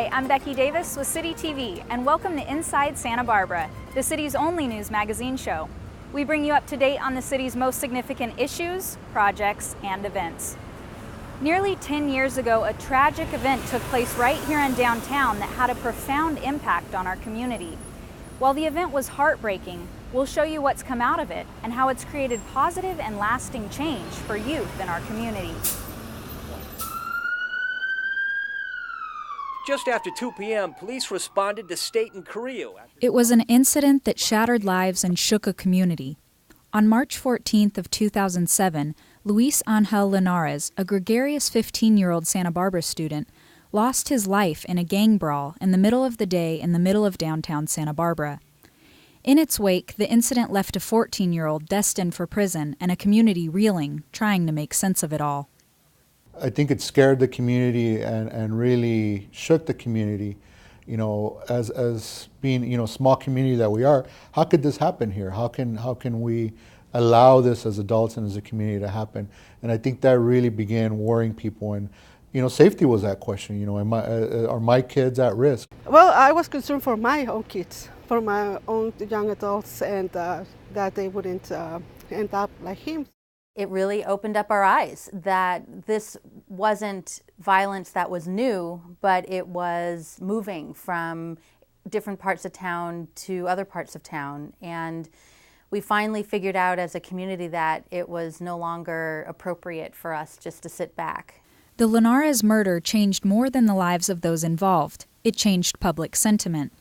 Hi, I'm Becky Davis with City TV, and welcome to Inside Santa Barbara, the city's only news magazine show. We bring you up to date on the city's most significant issues, projects, and events. Nearly 10 years ago, a tragic event took place right here in downtown that had a profound impact on our community. While the event was heartbreaking, we'll show you what's come out of it and how it's created positive and lasting change for youth in our community. Just after 2 p.m., police responded to State and Carrillo. It was an incident that shattered lives and shook a community. On March 14th of 2007, Luis Angel Linares, a gregarious 15-year-old Santa Barbara student, lost his life in a gang brawl in the middle of the day in the middle of downtown Santa Barbara. In its wake, the incident left a 14-year-old destined for prison and a community reeling, trying to make sense of it all. I think it scared the community and really shook the community. You know, as being, you know, small community that we are, how could this happen here? How can we allow this as adults and as a community to happen? And I think that really began worrying people, and you know, safety was that question. You know, are my kids at risk? Well, I was concerned for my own kids, for my own young adults, and that they wouldn't end up like him. It really opened up our eyes that this wasn't violence that was new, but it was moving from different parts of town to other parts of town. And we finally figured out as a community that it was no longer appropriate for us just to sit back. The Linares murder changed more than the lives of those involved. It changed public sentiment.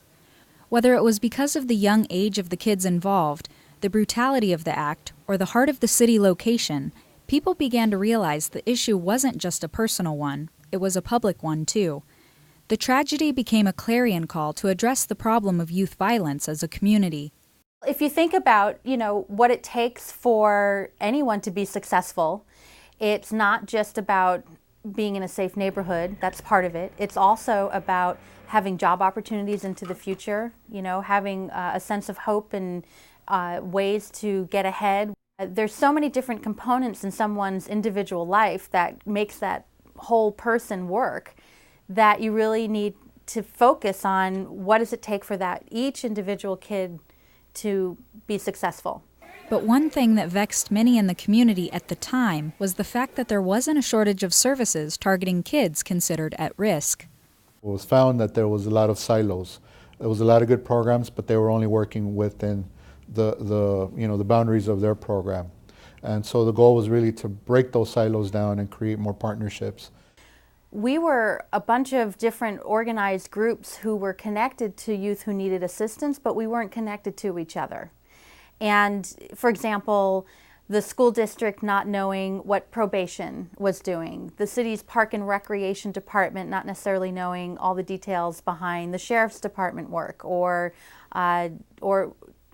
Whether it was because of the young age of the kids involved, the brutality of the act, or the heart of the city location, people began to realize the issue wasn't just a personal one, it was a public one too. The tragedy became a clarion call to address the problem of youth violence as a community. If you think about, you know, what it takes for anyone to be successful, it's not just about being in a safe neighborhood, that's part of it. It's also about having job opportunities into the future, you know, having a sense of hope and ways to get ahead. There's so many different components in someone's individual life that makes that whole person work that you really need to focus on what does it take for that each individual kid to be successful. But one thing that vexed many in the community at the time was the fact that there wasn't a shortage of services targeting kids considered at risk. It was found that there was a lot of silos. There was a lot of good programs, but they were only working within the boundaries of their program. And so the goal was really to break those silos down and create more partnerships. We were a bunch of different organized groups who were connected to youth who needed assistance, but we weren't connected to each other. And for example, the school district not knowing what probation was doing, the city's park and recreation department not necessarily knowing all the details behind the sheriff's department work, or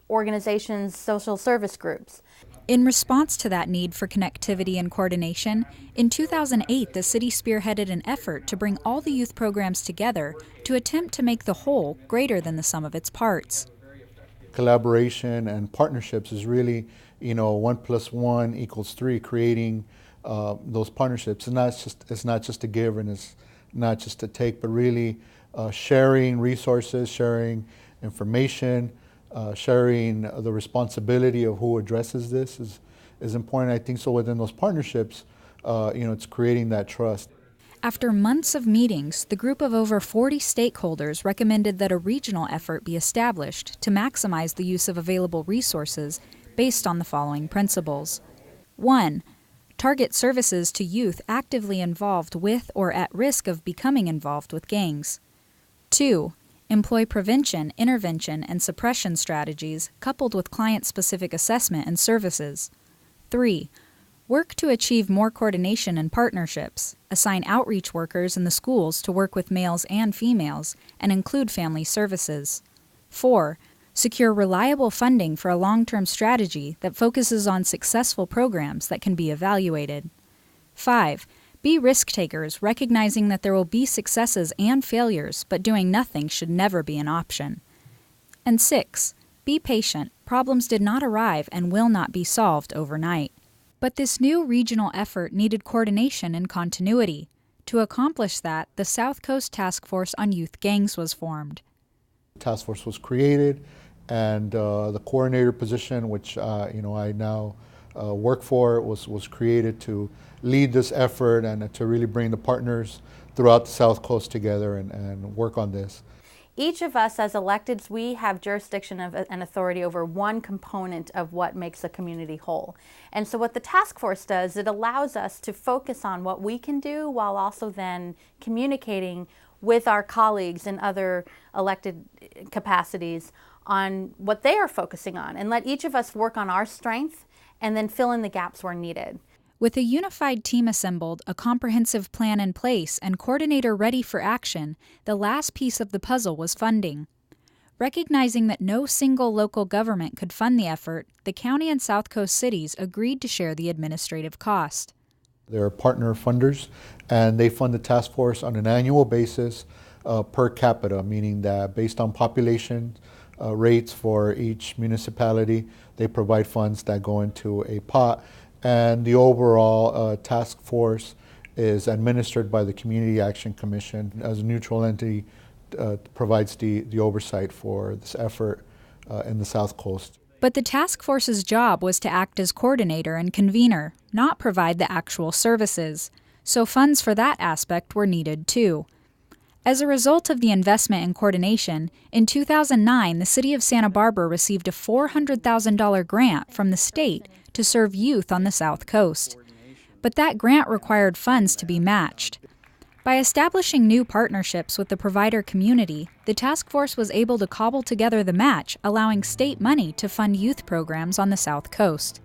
organizations' social service groups. In response to that need for connectivity and coordination, in 2008 the city spearheaded an effort to bring all the youth programs together to attempt to make the whole greater than the sum of its parts. Collaboration and partnerships is really, you know, 1 + 1 = 3, creating those partnerships. It's not just to give and it's not just to take, but really sharing resources, sharing information, sharing the responsibility of who addresses this is important. I think so within those partnerships, it's creating that trust. After months of meetings, the group of over 40 stakeholders recommended that a regional effort be established to maximize the use of available resources based on the following principles. 1. Target services to youth actively involved with or at risk of becoming involved with gangs. 2. Employ prevention, intervention, and suppression strategies coupled with client-specific assessment and services. 3. Work to achieve more coordination and partnerships. Assign outreach workers in the schools to work with males and females and include family services. 4. Secure reliable funding for a long-term strategy that focuses on successful programs that can be evaluated. 5. Be risk-takers, recognizing that there will be successes and failures, but doing nothing should never be an option. And 6. Be patient. Problems did not arrive and will not be solved overnight. But this new regional effort needed coordination and continuity. To accomplish that, the South Coast Task Force on Youth Gangs was formed. The task force was created, and the coordinator position, which I now work for, was created to lead this effort and to really bring the partners throughout the South Coast together and work on this. Each of us as electeds, we have jurisdiction and authority over one component of what makes a community whole. And so what the task force does, it allows us to focus on what we can do while also then communicating with our colleagues in other elected capacities on what they are focusing on, and let each of us work on our strength and then fill in the gaps where needed. With a unified team assembled, a comprehensive plan in place, and coordinator ready for action, the last piece of the puzzle was funding. Recognizing that no single local government could fund the effort, the county and South Coast cities agreed to share the administrative cost. They're partner funders, and they fund the task force on an annual basis per capita, meaning that based on population rates for each municipality, they provide funds that go into a pot. And the overall task force is administered by the Community Action Commission as a neutral entity, provides the oversight for this effort in the South Coast. But the task force's job was to act as coordinator and convener, not provide the actual services. So funds for that aspect were needed too. As a result of the investment in coordination, in 2009, the city of Santa Barbara received a $400,000 grant from the state to serve youth on the South Coast. But that grant required funds to be matched. By establishing new partnerships with the provider community, the task force was able to cobble together the match, allowing state money to fund youth programs on the South Coast.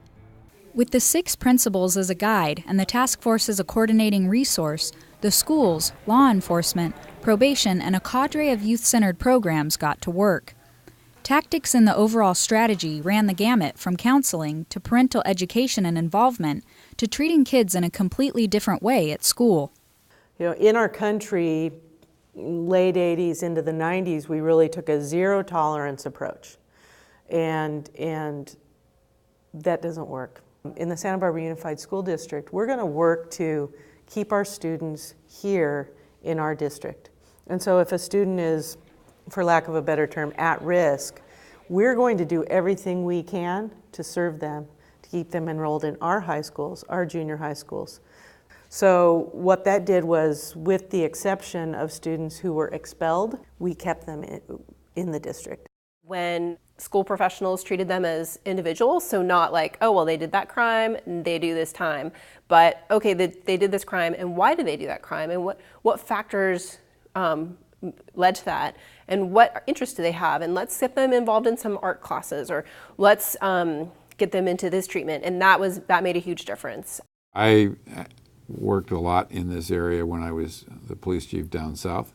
With the 6 principals as a guide and the task force as a coordinating resource, the schools, law enforcement, probation, and a cadre of youth-centered programs got to work. Tactics in the overall strategy ran the gamut from counseling to parental education and involvement to treating kids in a completely different way at school. In our country, late 80s into the 90s, we really took a zero tolerance approach. And that doesn't work. In the Santa Barbara Unified School District, we're going to work to keep our students here in our district. And so if a student is, for lack of a better term, at risk, we're going to do everything we can to serve them, to keep them enrolled in our high schools, our junior high schools. So what that did was, with the exception of students who were expelled, we kept them in the district. When school professionals treated them as individuals, so not like, oh, well, they did that crime and they do this time, but okay, they did this crime, and why did they do that crime, and what factors led to that, and what interests do they have, and let's get them involved in some art classes, or let's get them into this treatment, and that made a huge difference. I worked a lot in this area when I was the police chief down south.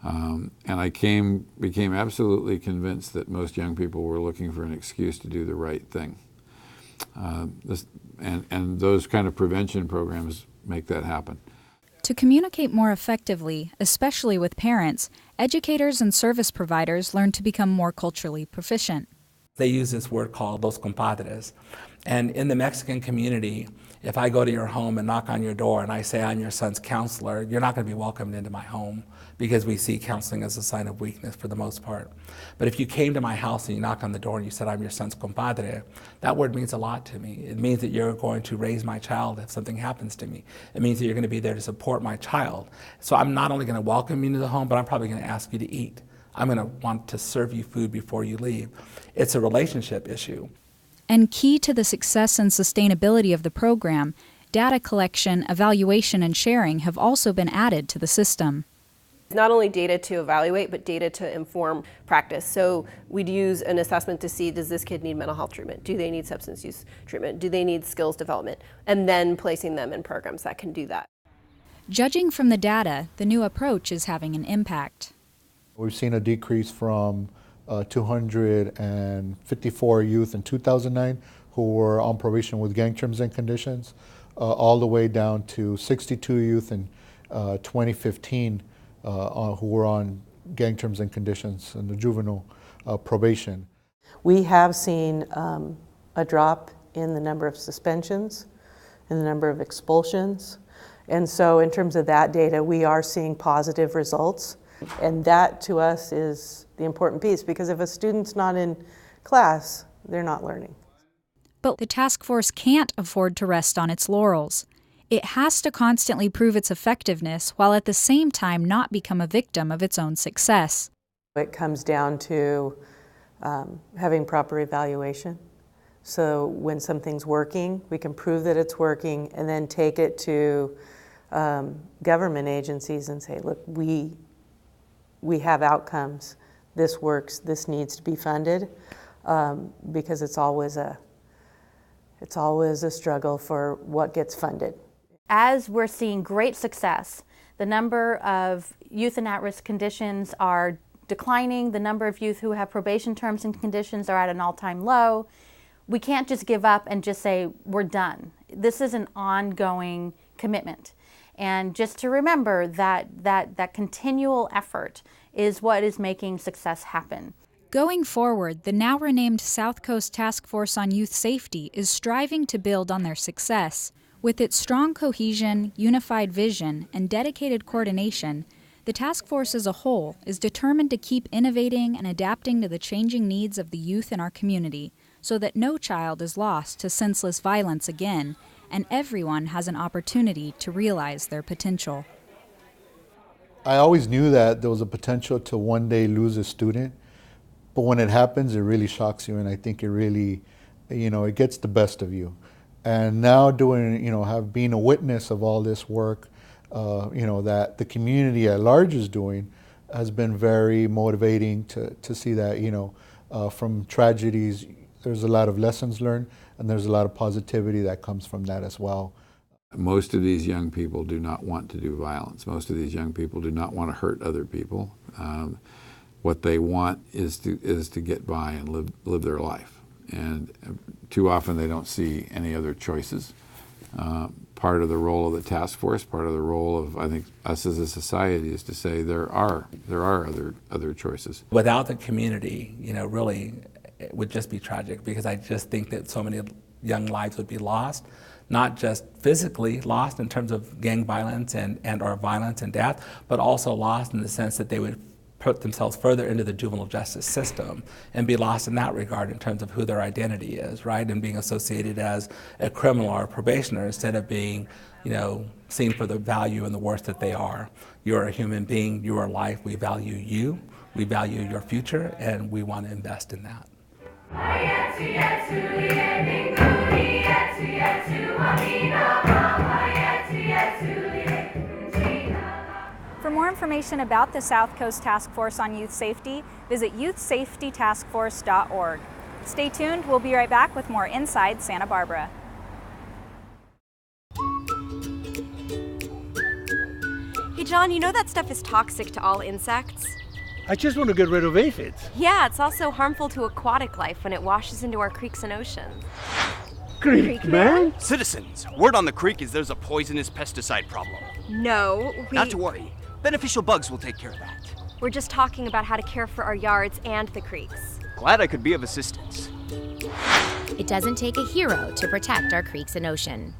And I became absolutely convinced that most young people were looking for an excuse to do the right thing. And those kind of prevention programs make that happen. To communicate more effectively, especially with parents, educators and service providers learn to become more culturally proficient. They use this word called los compadres. And in the Mexican community, if I go to your home and knock on your door and I say I'm your son's counselor, you're not going to be welcomed into my home, because we see counseling as a sign of weakness for the most part. But if you came to my house and you knock on the door and you said I'm your son's compadre, that word means a lot to me. It means that you're going to raise my child if something happens to me. It means that you're going to be there to support my child. So I'm not only going to welcome you into the home, but I'm probably going to ask you to eat. I'm going to want to serve you food before you leave. It's a relationship issue. And key to the success and sustainability of the program, data collection, evaluation, and sharing have also been added to the system. Not only data to evaluate, but data to inform practice. So we'd use an assessment to see, does this kid need mental health treatment? Do they need substance use treatment? Do they need skills development? And then placing them in programs that can do that. Judging from the data, the new approach is having an impact. We've seen a decrease from 254 youth in 2009 who were on probation with gang terms and conditions, all the way down to 62 youth in 2015 who were on gang terms and conditions in the juvenile probation. We have seen a drop in the number of suspensions, in the number of expulsions, And so in terms of that data, we are seeing positive results. And that to us is the important piece, because if a student's not in class, they're not learning. But the task force can't afford to rest on its laurels. It has to constantly prove its effectiveness while at the same time not become a victim of its own success. It comes down to having proper evaluation. So when something's working, we can prove that it's working and then take it to government agencies and say, look, we have outcomes. This works. This needs to be funded, because it's always a struggle for what gets funded. As we're seeing great success, the number of youth in at-risk conditions are declining. The number of youth who have probation terms and conditions are at an all-time low. We can't just give up and just say we're done. This is an ongoing commitment. And just to remember that continual effort is what is making success happen. Going forward, the now renamed South Coast Task Force on Youth Safety is striving to build on their success. With its strong cohesion, unified vision, and dedicated coordination, the task force as a whole is determined to keep innovating and adapting to the changing needs of the youth in our community, so that no child is lost to senseless violence again, and everyone has an opportunity to realize their potential. I always knew that there was a potential to one day lose a student, but when it happens, it really shocks you, and I think it really, it gets the best of you. And now being a witness of all this work, that the community at large is doing, has been very motivating to see that, from tragedies, there's a lot of lessons learned, and there's a lot of positivity that comes from that as well. Most of these young people do not want to do violence. Most of these young people do not want to hurt other people. What they want is to get by and live their life. And too often they don't see any other choices. Part of the role of the task force, part of the role of, I think, us as a society is to say there are other choices. Without the community, really, it would just be tragic, because I just think that so many young lives would be lost, not just physically lost in terms of gang violence and or violence and death, but also lost in the sense that they would put themselves further into the juvenile justice system and be lost in that regard in terms of who their identity is, right? And being associated as a criminal or a probationer instead of being, seen for the value and the worth that they are. You're a human being, you are life, we value you, we value your future, and we want to invest in that. For more information about the South Coast Task Force on Youth Safety, visit youthsafetytaskforce.org. Stay tuned, we'll be right back with more Inside Santa Barbara. Hey John, you know that stuff is toxic to all insects? I just want to get rid of aphids. Yeah, it's also harmful to aquatic life when it washes into our creeks and oceans. Creek man? Citizens, word on the creek is there's a poisonous pesticide problem. No, Not to worry. Beneficial bugs will take care of that. We're just talking about how to care for our yards and the creeks. Glad I could be of assistance. It doesn't take a hero to protect our creeks and ocean.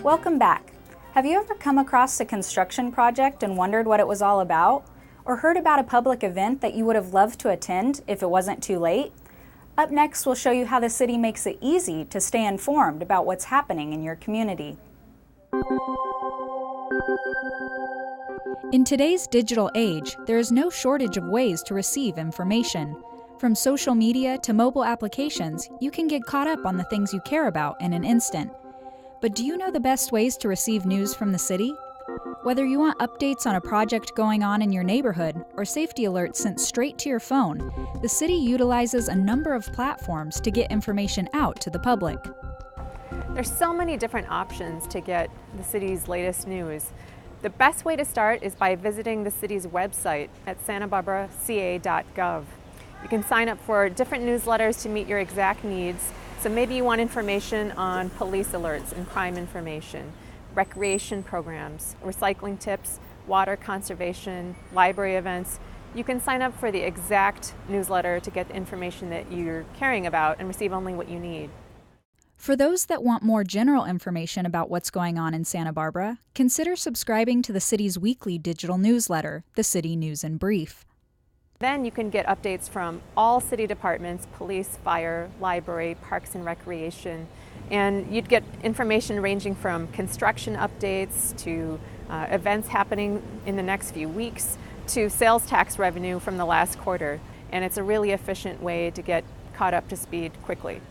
Welcome back. Have you ever come across a construction project and wondered what it was all about? Or heard about a public event that you would have loved to attend if it wasn't too late? Up next, we'll show you how the city makes it easy to stay informed about what's happening in your community. In today's digital age, there is no shortage of ways to receive information. From social media to mobile applications, you can get caught up on the things you care about in an instant. But do you know the best ways to receive news from the city? Whether you want updates on a project going on in your neighborhood or safety alerts sent straight to your phone, the city utilizes a number of platforms to get information out to the public. There's so many different options to get the city's latest news. The best way to start is by visiting the city's website at santabarbaraca.gov. You can sign up for different newsletters to meet your exact needs. So maybe you want information on police alerts and crime information, recreation programs, recycling tips, water conservation, library events. You can sign up for the exact newsletter to get the information that you're caring about and receive only what you need. For those that want more general information about what's going on in Santa Barbara, consider subscribing to the city's weekly digital newsletter, the City News in Brief. Then you can get updates from all city departments, police, fire, library, parks and recreation, and you'd get information ranging from construction updates to events happening in the next few weeks to sales tax revenue from the last quarter. And it's a really efficient way to get caught up to speed quickly.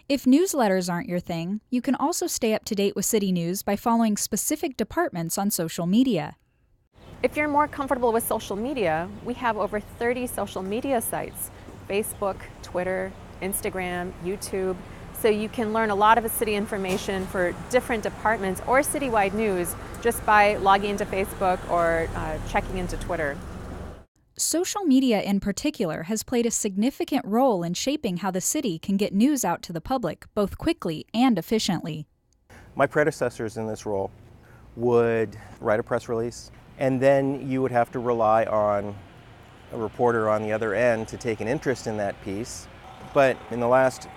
If newsletters aren't your thing, you can also stay up to date with city news by following specific departments on social media. If you're more comfortable with social media, we have over 30 social media sites: Facebook, Twitter, Instagram, YouTube. So you can learn a lot of the city information for different departments or citywide news just by logging into Facebook or checking into Twitter. Social media in particular has played a significant role in shaping how the city can get news out to the public, both quickly and efficiently. My predecessors in this role would write a press release, and then you would have to rely on a reporter on the other end to take an interest in that piece. But in the last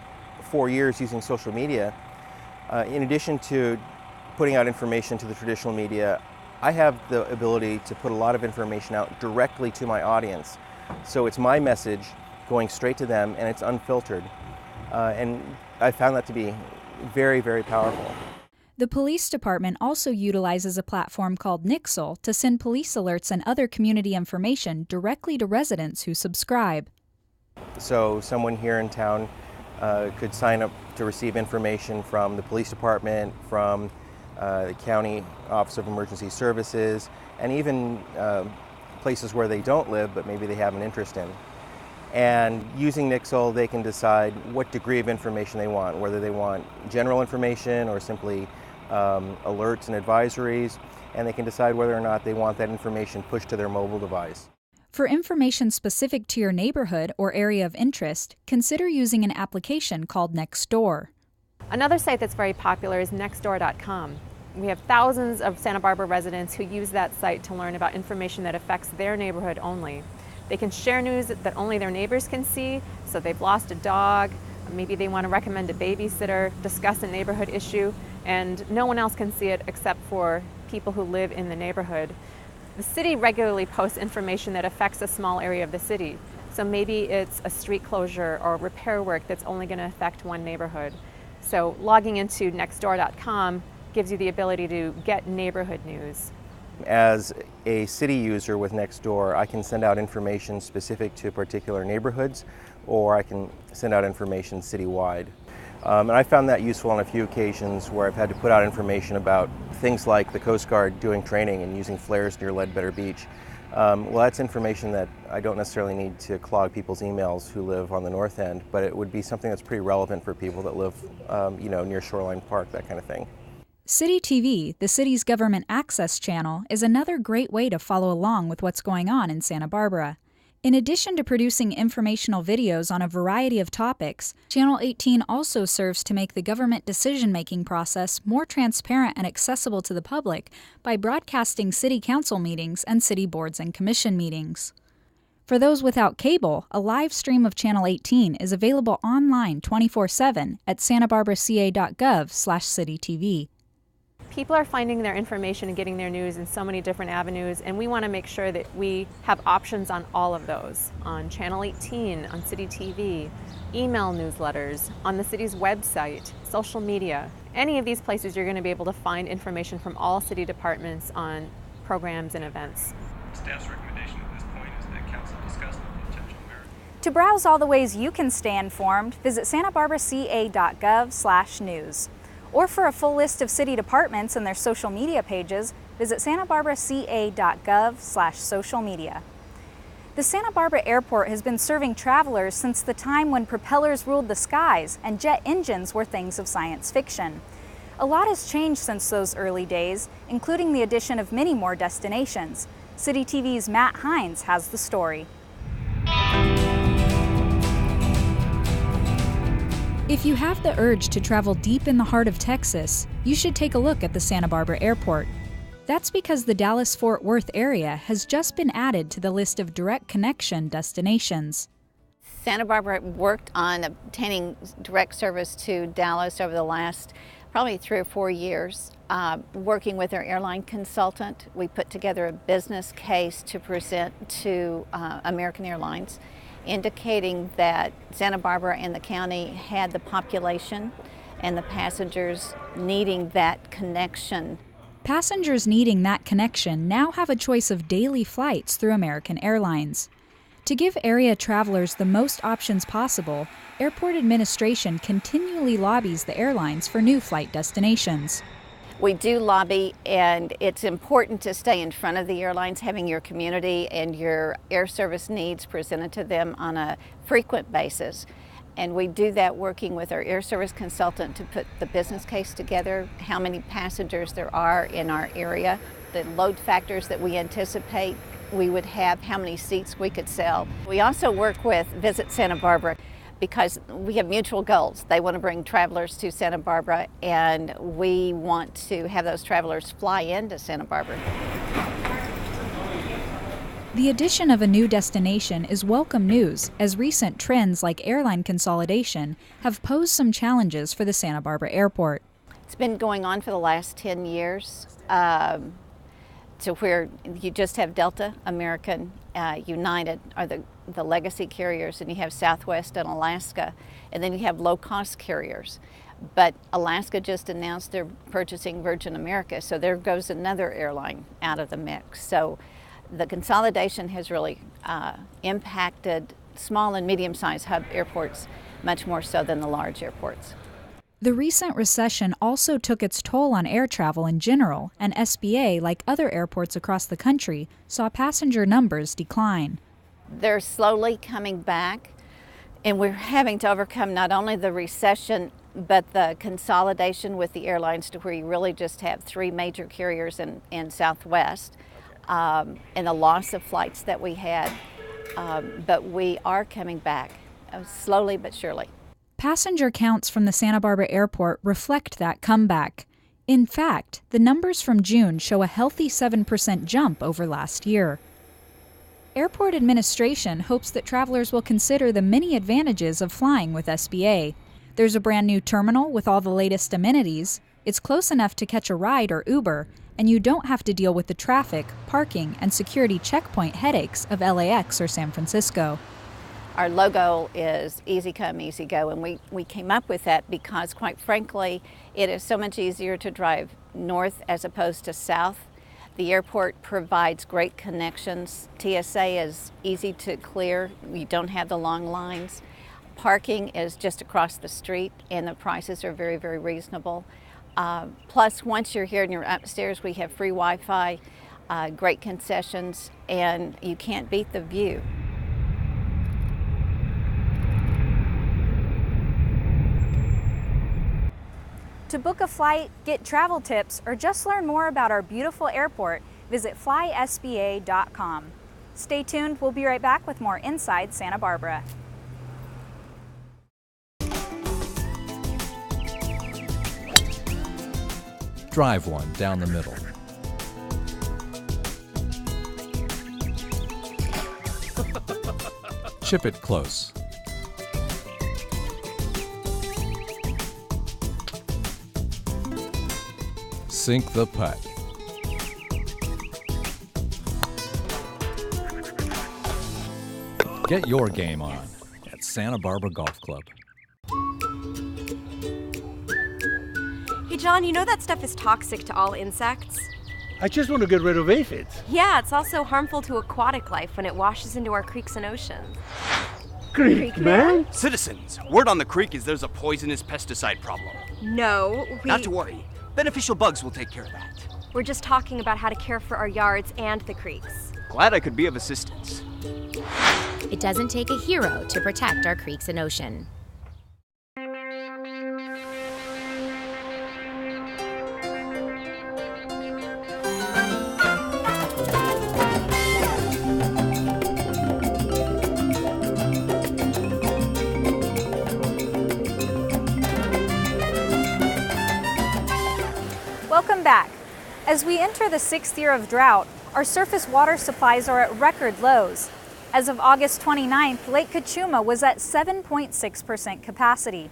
4 years using social media, in addition to putting out information to the traditional media, I have the ability to put a lot of information out directly to my audience. So it's my message going straight to them, and it's unfiltered. And I found that to be very, very powerful. The police department also utilizes a platform called Nixle to send police alerts and other community information directly to residents who subscribe. So someone here in town could sign up to receive information from the police department, from the County Office of Emergency Services, and even places where they don't live but maybe they have an interest in. And using Nixle, they can decide what degree of information they want, whether they want general information or simply alerts and advisories, and they can decide whether or not they want that information pushed to their mobile device. For information specific to your neighborhood or area of interest, consider using an application called Nextdoor. Another site that's very popular is Nextdoor.com. We have thousands of Santa Barbara residents who use that site to learn about information that affects their neighborhood only. They can share news that only their neighbors can see, so they've lost a dog, maybe they want to recommend a babysitter, discuss a neighborhood issue, and no one else can see it except for people who live in the neighborhood. The city regularly posts information that affects a small area of the city, so maybe it's a street closure or repair work that's only going to affect one neighborhood. So logging into Nextdoor.com gives you the ability to get neighborhood news. As a city user with Nextdoor, I can send out information specific to particular neighborhoods, or I can send out information citywide. And I found that useful on a few occasions where I've had to put out information about things like the Coast Guard doing training and using flares near Ledbetter Beach. Well, that's information that I don't necessarily need to clog people's emails who live on the north end, but it would be something that's pretty relevant for people that live, near Shoreline Park, that kind of thing. City TV, the city's government access channel, is another great way to follow along with what's going on in Santa Barbara. In addition to producing informational videos on a variety of topics, Channel 18 also serves to make the government decision-making process more transparent and accessible to the public by broadcasting city council meetings and city boards and commission meetings. For those without cable, a live stream of Channel 18 is available online 24/7 at santabarbaraca.gov/citytv. People are finding their information and getting their news in so many different avenues, and we want to make sure that we have options on all of those, on Channel 18, on City TV, email newsletters, on the city's website, social media. Any of these places you're going to be able to find information from all city departments on programs and events. Staff's recommendation at this point is that council discuss the potential merit. To browse all the ways you can stay informed, visit santabarbaraca.gov/news. Or for a full list of city departments and their social media pages, visit santabarbaraca.gov/social media. The Santa Barbara Airport has been serving travelers since the time when propellers ruled the skies and jet engines were things of science fiction. A lot has changed since those early days, including the addition of many more destinations. City TV's Matt Hines has the story. If you have the urge to travel deep in the heart of Texas, you should take a look at the Santa Barbara Airport. That's because the Dallas-Fort Worth area has just been added to the list of direct connection destinations. Santa Barbara worked on obtaining direct service to Dallas over the last probably 3 or 4 years. Working with our airline consultant, we put together a business case to present to American Airlines, indicating that Santa Barbara and the county had the population and the passengers needing that connection. Passengers needing that connection now have a choice of daily flights through American Airlines. To give area travelers the most options possible, airport administration continually lobbies the airlines for new flight destinations. We do lobby, and it's important to stay in front of the airlines, having your community and your air service needs presented to them on a frequent basis. And we do that working with our air service consultant to put the business case together, how many passengers there are in our area, the load factors that we anticipate we would have, how many seats we could sell. We also work with Visit Santa Barbara because we have mutual goals. They want to bring travelers to Santa Barbara, and we want to have those travelers fly into Santa Barbara. The addition of a new destination is welcome news, as recent trends like airline consolidation have posed some challenges for the Santa Barbara Airport. It's been going on for the last 10 years, to where you just have Delta, American, United are the legacy carriers, and you have Southwest and Alaska, and then you have low-cost carriers. But Alaska just announced they're purchasing Virgin America, so there goes another airline out of the mix. So the consolidation has really impacted small and medium-sized hub airports much more so than the large airports. The recent recession also took its toll on air travel in general, and SBA, like other airports across the country, saw passenger numbers decline. They're slowly coming back, and we're having to overcome not only the recession, but the consolidation with the airlines to where you really just have 3 major carriers in Southwest, and the loss of flights that we had. But we are coming back, slowly but surely. Passenger counts from the Santa Barbara Airport reflect that comeback. In fact, the numbers from June show a healthy 7% jump over last year. Airport administration hopes that travelers will consider the many advantages of flying with SBA. There's a brand new terminal with all the latest amenities, it's close enough to catch a ride or Uber, and you don't have to deal with the traffic, parking, and security checkpoint headaches of LAX or San Francisco. Our logo is easy come, easy go, and we came up with that because, quite frankly, it is so much easier to drive north as opposed to south. The airport provides great connections. TSA is easy to clear. You don't have the long lines. Parking is just across the street, and the prices are very, very reasonable. Plus, once you're here and you're upstairs, we have free Wi-Fi, great concessions, and you can't beat the view. To book a flight, get travel tips, or just learn more about our beautiful airport, visit flysba.com. Stay tuned, we'll be right back with more Inside Santa Barbara. Drive one down the middle. Chip it close. Sink the putt. Get your game on at Santa Barbara Golf Club. Hey John, you know that stuff is toxic to all insects? I just want to get rid of aphids. Yeah, it's also harmful to aquatic life when it washes into our creeks and oceans. creek, man? Citizens, word on the creek is there's a poisonous pesticide problem. No, Not to worry. Beneficial bugs will take care of that. we're just talking about how to care for our yards and the creeks. Glad I could be of assistance. It doesn't take a hero to protect our creeks and ocean. Welcome back. As we enter the 6th year of drought, our surface water supplies are at record lows. As of August 29th, Lake Cachuma was at 7.6% capacity.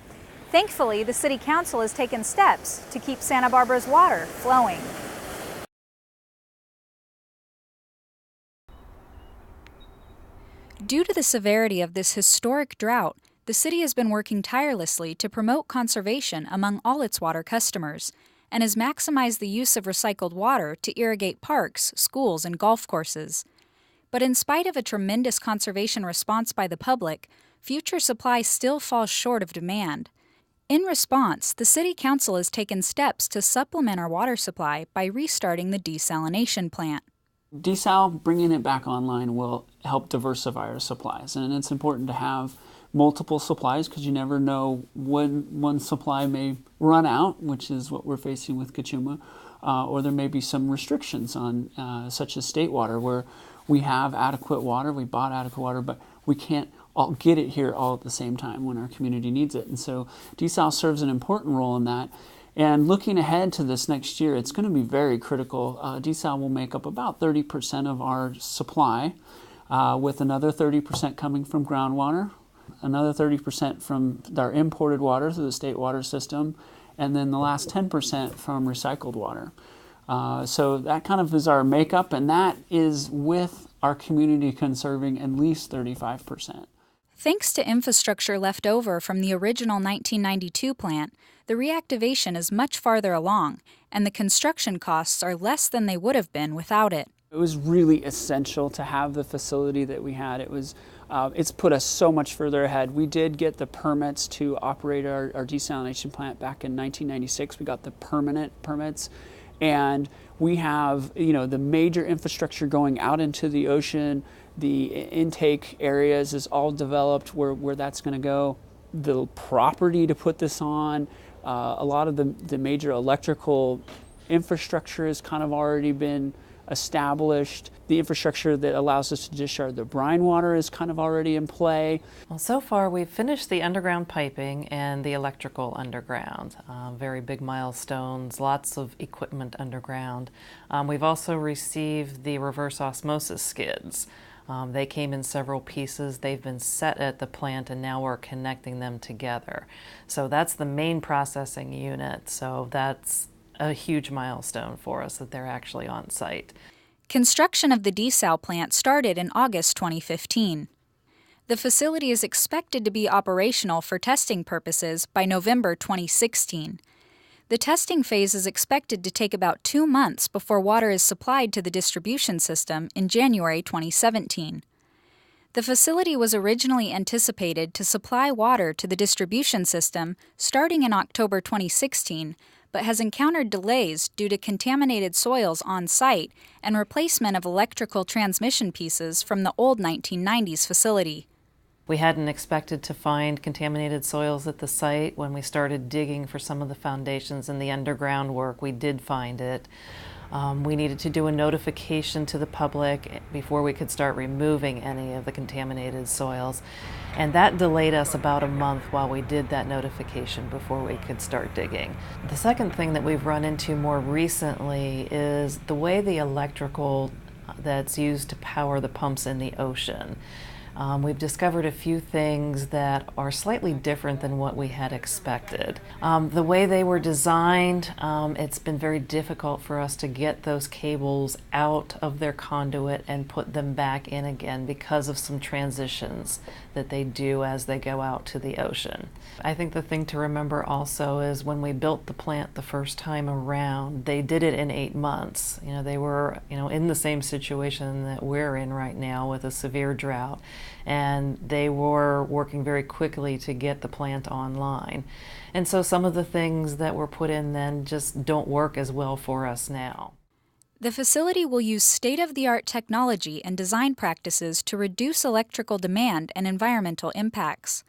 Thankfully, the City Council has taken steps to keep Santa Barbara's water flowing. Due to the severity of this historic drought, the city has been working tirelessly to promote conservation among all its water customers, and has maximized the use of recycled water to irrigate parks, schools, and golf courses. But in spite of a tremendous conservation response by the public, future supply still falls short of demand. In response, the City Council has taken steps to supplement our water supply by restarting the desalination plant. Desal, bringing it back online, will help diversify our supplies, and it's important to have multiple supplies because you never know when one supply may run out, which is what we're facing with Cachuma, or there may be some restrictions on such as state water where we have adequate water, we bought adequate water, but we can't all get it here all at the same time when our community needs it. And so desal serves an important role in that. And looking ahead to this next year, it's going to be very critical. Desal will make up about 30% of our supply, with another 30% coming from groundwater, another 30% from our imported water through the state water system, and then the last 10% from recycled water. So that kind of is our makeup, and that is with our community conserving at least 35%. Thanks to infrastructure left over from the original 1992 plant, the reactivation is much farther along, and the construction costs are less than they would have been without it. It was really essential to have the facility that we had. It's put us so much further ahead. We did get the permits to operate our desalination plant back in 1996. We got the permanent permits, and we have the major infrastructure going out into the ocean. The intake areas is all developed where that's going to go. The property to put this on, a lot of the major electrical infrastructure has kind of already been established. The infrastructure that allows us to discharge the brine water is kind of already in play. Well, so far we've finished the underground piping and the electrical underground. Very big milestones, lots of equipment underground. We've also received the reverse osmosis skids. They came in several pieces. They've been set at the plant, and now we're connecting them together. So that's the main processing unit. So that's a huge milestone for us that they're actually on site. Construction of the desal plant started in August 2015. The facility is expected to be operational for testing purposes by November 2016. The testing phase is expected to take about 2 months before water is supplied to the distribution system in January 2017. The facility was originally anticipated to supply water to the distribution system starting in October 2016, but has encountered delays due to contaminated soils on site and replacement of electrical transmission pieces from the old 1990s facility. We hadn't expected to find contaminated soils at the site. When we started digging for some of the foundations and the underground work, we did find it. We needed to do a notification to the public before we could start removing any of the contaminated soils. And that delayed us about a month while we did that notification before we could start digging. The second thing that we've run into more recently is the way the electrical that's used to power the pumps in the ocean. We've discovered a few things that are slightly different than what we had expected. The way they were designed, it's been very difficult for us to get those cables out of their conduit and put them back in again because of some transitions that they do as they go out to the ocean. I think the thing to remember also is when we built the plant the first time around, they did it in 8 months. They were in the same situation that we're in right now with a severe drought. and they were working very quickly to get the plant online. And so some of the things that were put in then just don't work as well for us now. The facility will use state-of-the-art technology and design practices to reduce electrical demand and environmental impacts.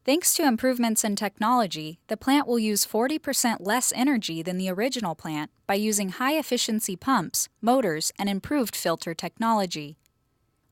Thanks to improvements in technology, the plant will use 40% less energy than the original plant by using high-efficiency pumps, motors, and improved filter technology.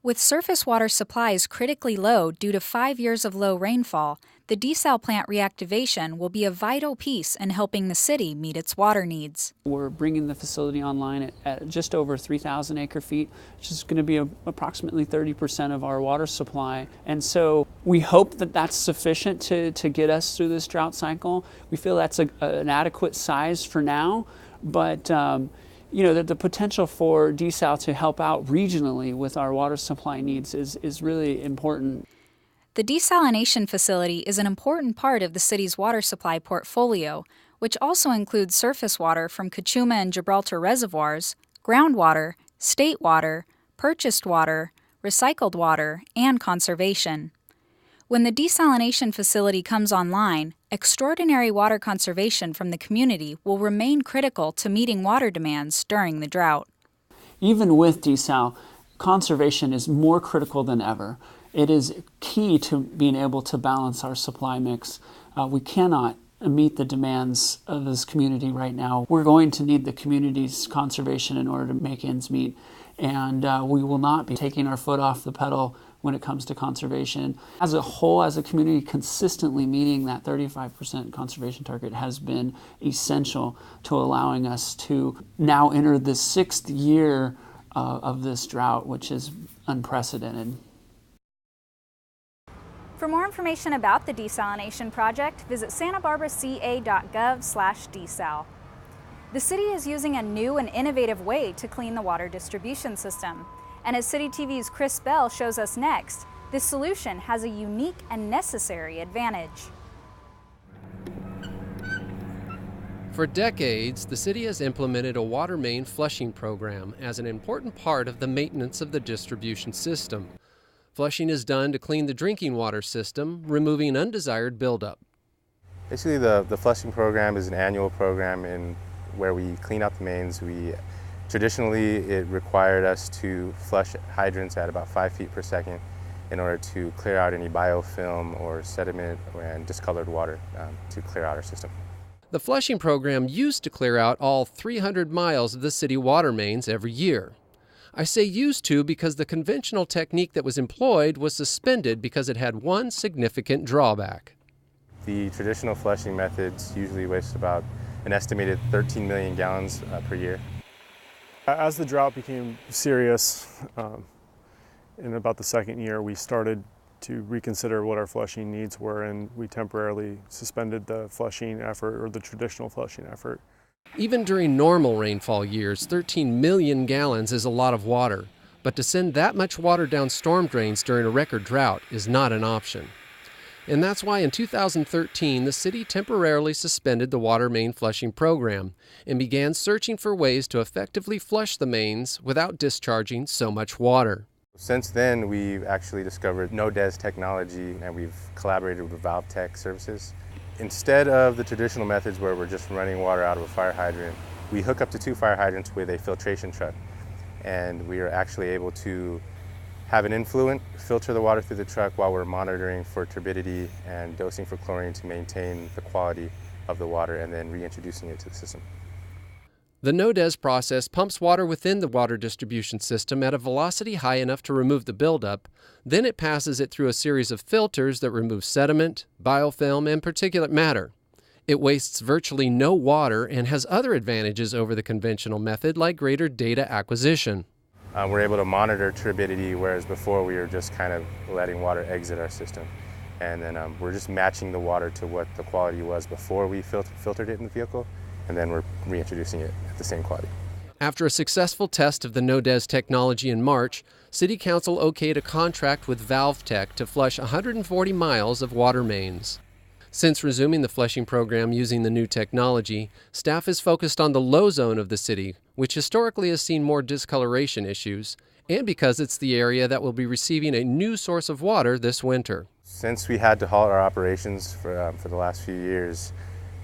With surface water supplies critically low due to 5 years of low rainfall, the desal plant reactivation will be a vital piece in helping the city meet its water needs. We're bringing the facility online at just over 3,000 acre-feet, which is going to be approximately 30% of our water supply. And so we hope that that's sufficient to get us through this drought cycle. We feel that's an adequate size for now, but you know, the potential for desal to help out regionally with our water supply needs is really important. The desalination facility is an important part of the city's water supply portfolio, which also includes surface water from Cachuma and Gibraltar reservoirs, groundwater, state water, purchased water, recycled water, and conservation. When the desalination facility comes online, extraordinary water conservation from the community will remain critical to meeting water demands during the drought. Even with desal, conservation is more critical than ever. It is key to being able to balance our supply mix. We cannot meet the demands of this community right now. We're going to need the community's conservation in order to make ends meet, and we will not be taking our foot off the pedal when it comes to conservation. As a whole, as a community, consistently meeting that 35% conservation target has been essential to allowing us to now enter the 6th year of this drought, which is unprecedented. For more information about the desalination project, visit santabarbaraca.gov/desal. The city is using a new and innovative way to clean the water distribution system. And as City TV's Chris Bell shows us next, this solution has a unique and necessary advantage. For decades, the city has implemented a water main flushing program as an important part of the maintenance of the distribution system. Flushing is done to clean the drinking water system, removing undesired buildup. Basically, the flushing program is an annual program where we clean out the mains. Traditionally, it required us to flush hydrants at about 5 feet per second in order to clear out any biofilm or sediment and discolored water to clear out our system. The flushing program used to clear out all 300 miles of the city water mains every year. I say used to because the conventional technique that was employed was suspended because it had one significant drawback. The traditional flushing methods usually waste about an estimated 13 million gallons per year. As the drought became serious, in about the 2nd year, we started to reconsider what our flushing needs were, and we temporarily suspended the flushing effort, or the traditional flushing effort. Even during normal rainfall years, 13 million gallons is a lot of water, but to send that much water down storm drains during a record drought is not an option. And that's why in 2013, the city temporarily suspended the water main flushing program and began searching for ways to effectively flush the mains without discharging so much water. Since then, we've actually discovered No-DES technology, and we've collaborated with ValveTech services. Instead of the traditional methods where we're just running water out of a fire hydrant, we hook up to 2 fire hydrants with a filtration truck, and we are actually able to have an influent filter the water through the truck while we're monitoring for turbidity and dosing for chlorine to maintain the quality of the water, and then reintroducing it to the system. The No-DES process pumps water within the water distribution system at a velocity high enough to remove the buildup. Then it passes it through a series of filters that remove sediment, biofilm, and particulate matter. It wastes virtually no water and has other advantages over the conventional method, like greater data acquisition. We're able to monitor turbidity, whereas before we were just kind of letting water exit our system. And then we're just matching the water to what the quality was before we filtered it in the vehicle, and then we're reintroducing it at the same quality. After a successful test of the No-DES technology in March, City Council okayed a contract with ValveTech to flush 140 miles of water mains. Since resuming the flushing program using the new technology, staff is focused on the low zone of the city, which historically has seen more discoloration issues, and because it's the area that will be receiving a new source of water this winter. Since we had to halt our operations for the last few years,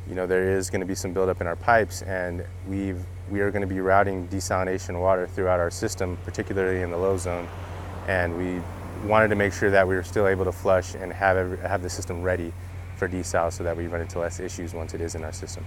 there is going to be some buildup in our pipes, and we are going to be routing desalination water throughout our system, particularly in the low zone. And we wanted to make sure that we were still able to flush and have the system ready for desal so that we run into less issues once it is in our system.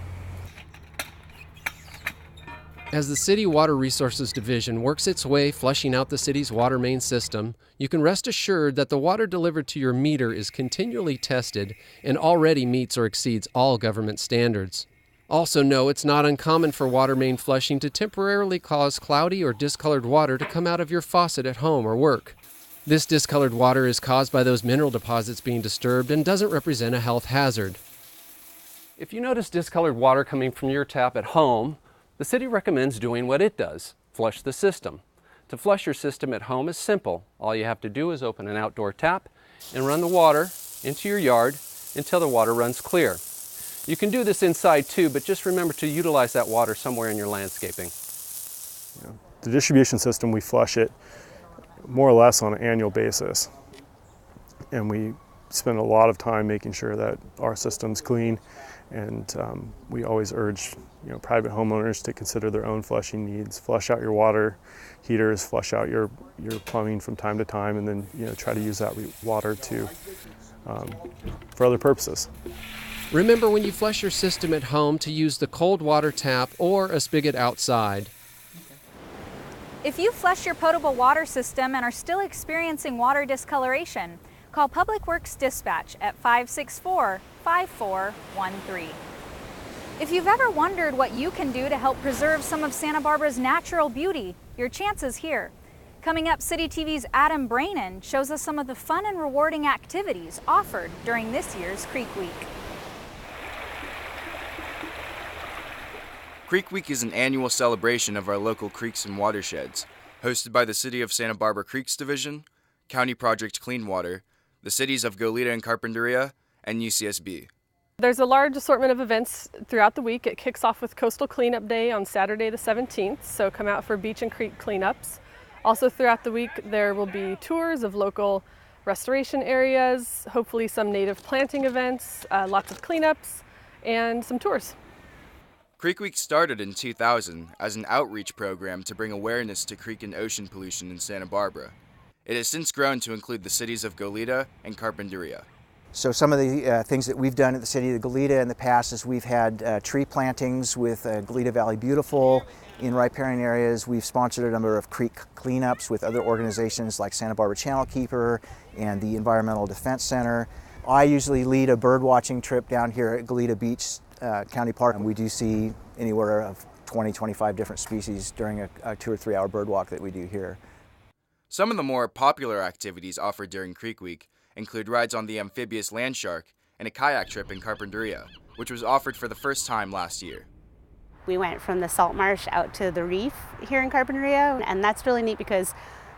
As the City Water Resources Division works its way flushing out the city's water main system, you can rest assured that the water delivered to your meter is continually tested and already meets or exceeds all government standards. Also know it's not uncommon for water main flushing to temporarily cause cloudy or discolored water to come out of your faucet at home or work. This discolored water is caused by those mineral deposits being disturbed and doesn't represent a health hazard. If you notice discolored water coming from your tap at home, the city recommends doing what it does, flush the system. To flush your system at home is simple. All you have to do is open an outdoor tap and run the water into your yard until the water runs clear. You can do this inside too, but just remember to utilize that water somewhere in your landscaping. The distribution system, we flush it more or less on an annual basis. And we spend a lot of time making sure that our system's clean. And we always urge private homeowners to consider their own flushing needs. Flush out your water heaters, flush out your plumbing from time to time, and then try to use that water for other purposes. Remember when you flush your system at home to use the cold water tap or a spigot outside. If you flush your potable water system and are still experiencing water discoloration, call Public Works Dispatch at 564-5413. If you've ever wondered what you can do to help preserve some of Santa Barbara's natural beauty, your chance is here. Coming up, City TV's Adam Brainin shows us some of the fun and rewarding activities offered during this year's Creek Week. Creek Week is an annual celebration of our local creeks and watersheds, hosted by the City of Santa Barbara Creeks Division, County Project Clean Water, the cities of Goleta and Carpinteria, and UCSB. There's a large assortment of events throughout the week. It kicks off with Coastal Cleanup Day on Saturday the 17th, so come out for beach and creek cleanups. Also throughout the week there will be tours of local restoration areas, hopefully some native planting events, lots of cleanups, and some tours. Creek Week started in 2000 as an outreach program to bring awareness to creek and ocean pollution in Santa Barbara. It has since grown to include the cities of Goleta and Carpinteria. So some of the things that we've done at the City of Goleta in the past is we've had tree plantings with Goleta Valley Beautiful in riparian areas. We've sponsored a number of creek cleanups with other organizations like Santa Barbara Channel Keeper and the Environmental Defense Center. I usually lead a bird watching trip down here at Goleta Beach County Park, and we do see anywhere of 20-25 different species during a 2 or 3 hour bird walk that we do here. Some of the more popular activities offered during Creek Week include rides on the amphibious land shark and a kayak trip in Carpinteria, which was offered for the first time last year. We went from the salt marsh out to the reef here in Carpinteria, and that's really neat because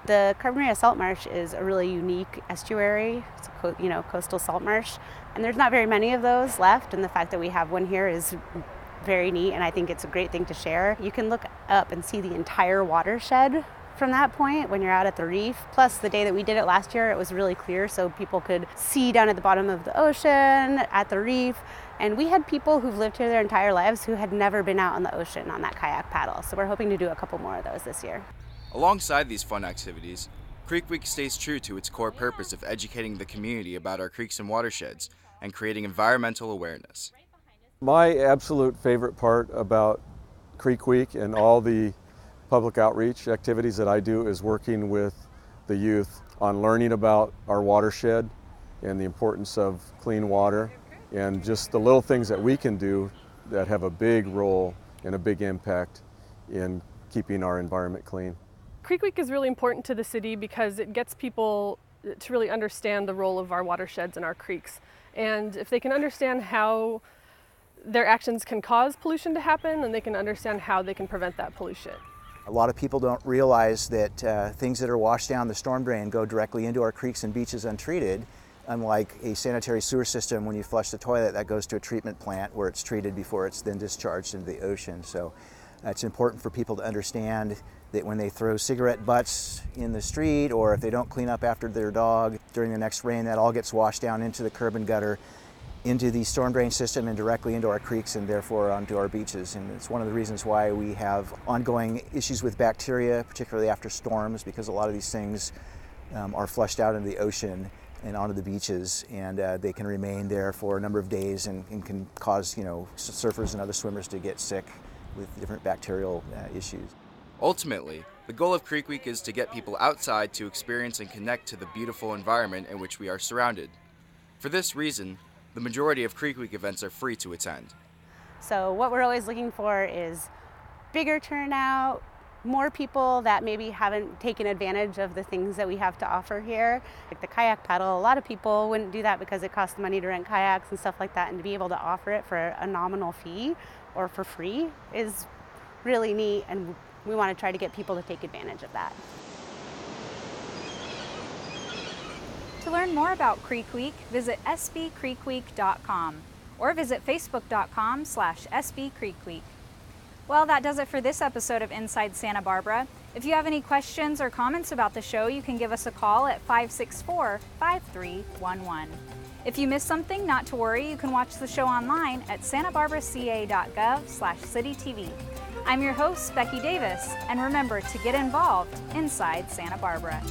the Carpinteria Salt Marsh is a really unique estuary. It's a coastal salt marsh, and there's not very many of those left, and the fact that we have one here is very neat, and I think it's a great thing to share. You can look up and see the entire watershed from that point when you're out at the reef. Plus, the day that we did it last year, it was really clear, so people could see down at the bottom of the ocean, at the reef, and we had people who've lived here their entire lives who had never been out on the ocean on that kayak paddle, so we're hoping to do a couple more of those this year. Alongside these fun activities, Creek Week stays true to its core purpose of educating the community about our creeks and watersheds and creating environmental awareness. My absolute favorite part about Creek Week and all the public outreach activities that I do is working with the youth on learning about our watershed and the importance of clean water and just the little things that we can do that have a big role and a big impact in keeping our environment clean. Creek Week is really important to the city because it gets people to really understand the role of our watersheds and our creeks. And if they can understand how their actions can cause pollution to happen, then they can understand how they can prevent that pollution. A lot of people don't realize that things that are washed down the storm drain go directly into our creeks and beaches untreated, unlike a sanitary sewer system. When you flush the toilet, that goes to a treatment plant where it's treated before it's then discharged into the ocean. So It's important for people to understand that when they throw cigarette butts in the street, or if they don't clean up after their dog during the next rain, that all gets washed down into the curb and gutter, into the storm drain system, and directly into our creeks and therefore onto our beaches. And it's one of the reasons why we have ongoing issues with bacteria, particularly after storms, because a lot of these things are flushed out into the ocean and onto the beaches, and they can remain there for a number of days and can cause, surfers and other swimmers to get sick with different bacterial issues. Ultimately, the goal of Creek Week is to get people outside to experience and connect to the beautiful environment in which we are surrounded. For this reason, the majority of Creek Week events are free to attend. So what we're always looking for is bigger turnout, more people that maybe haven't taken advantage of the things that we have to offer here. Like the kayak paddle, a lot of people wouldn't do that because it costs money to rent kayaks and stuff like that, and to be able to offer it for a nominal fee or for free is really neat, and we want to try to get people to take advantage of that. To learn more about Creek Week, visit sbcreekweek.com or visit facebook.com/sbcreekweek. Well, that does it for this episode of Inside Santa Barbara. If you have any questions or comments about the show, you can give us a call at 564-5311. If you missed something, not to worry, you can watch the show online at santabarbaraca.gov/citytv. I'm your host, Becky Davis, and remember to get involved inside Santa Barbara.